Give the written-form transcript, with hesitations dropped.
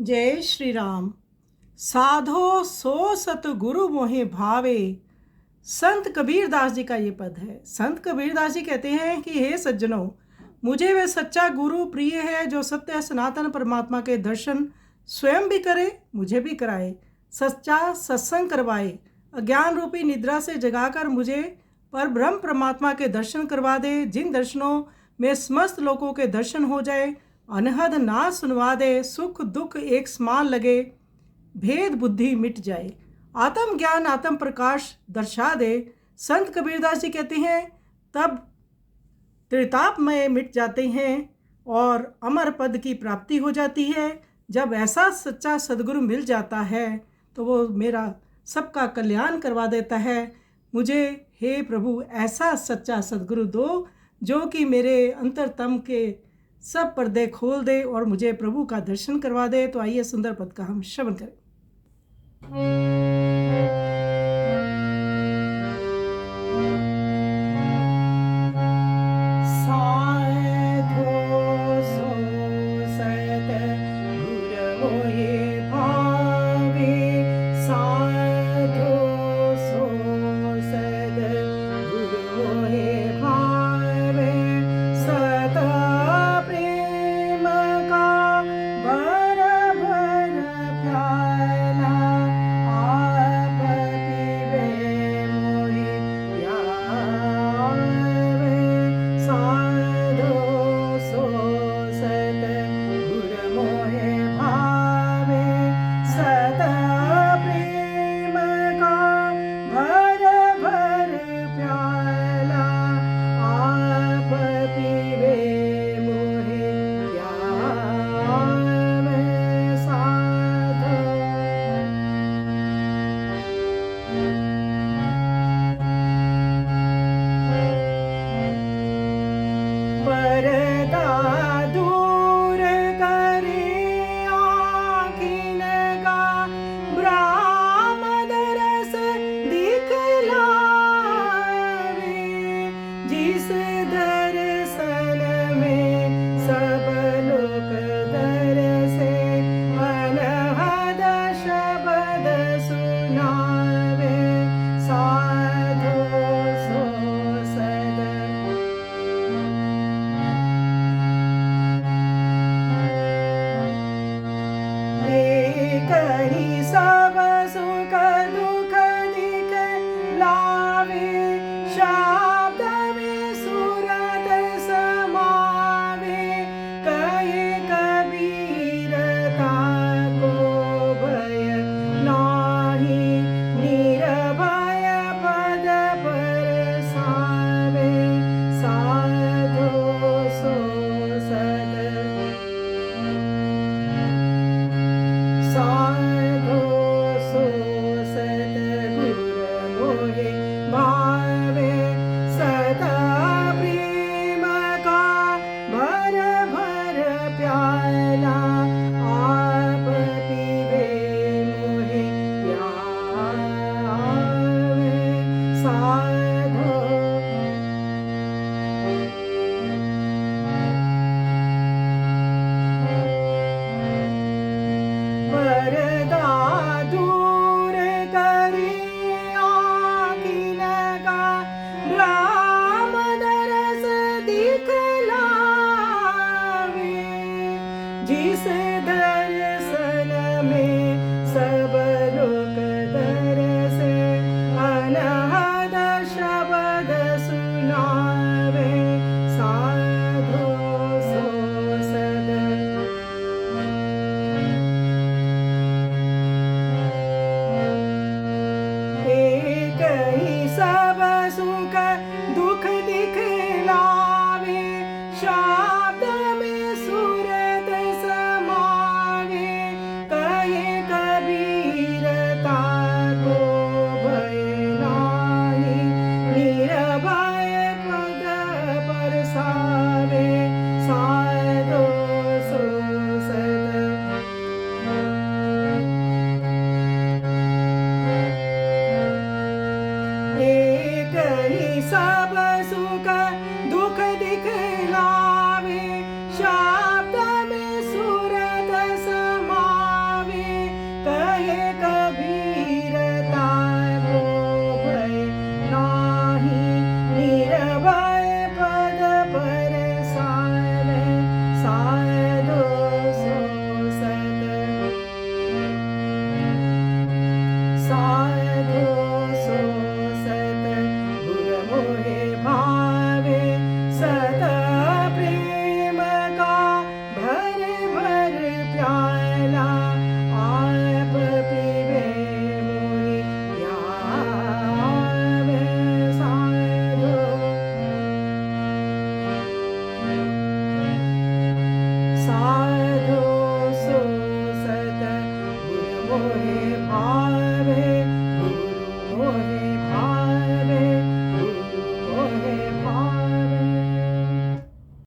जय श्री राम। साधो सो सतगुरु मोहि भावे। संत कबीरदास जी का ये पद है। संत कबीरदास जी कहते हैं कि हे सज्जनों, मुझे वह सच्चा गुरु प्रिय है जो सत्य सनातन परमात्मा के दर्शन स्वयं भी करे, मुझे भी कराए, सच्चा सत्संग करवाए, अज्ञान रूपी निद्रा से जगाकर मुझे पर ब्रह्म परमात्मा के दर्शन करवा दे, जिन दर्शनों में समस्त लोगों के दर्शन हो जाए, अनहद ना सुनवा दे, सुख दुख एक समान लगे, भेद बुद्धि मिट जाए, आत्म ज्ञान आत्म प्रकाश दर्शा दे। संत कबीरदास जी कहते हैं तब त्रितापमय मिट जाते हैं और अमर पद की प्राप्ति हो जाती है। जब ऐसा सच्चा सदगुरु मिल जाता है तो वो मेरा सबका कल्याण करवा देता है। मुझे हे प्रभु ऐसा सच्चा सदगुरु दो जो कि मेरे अंतरतम के सब पर्दे खोल दे और मुझे प्रभु का दर्शन करवा दे। तो आइए सुंदर पद का हम श्रवण करें।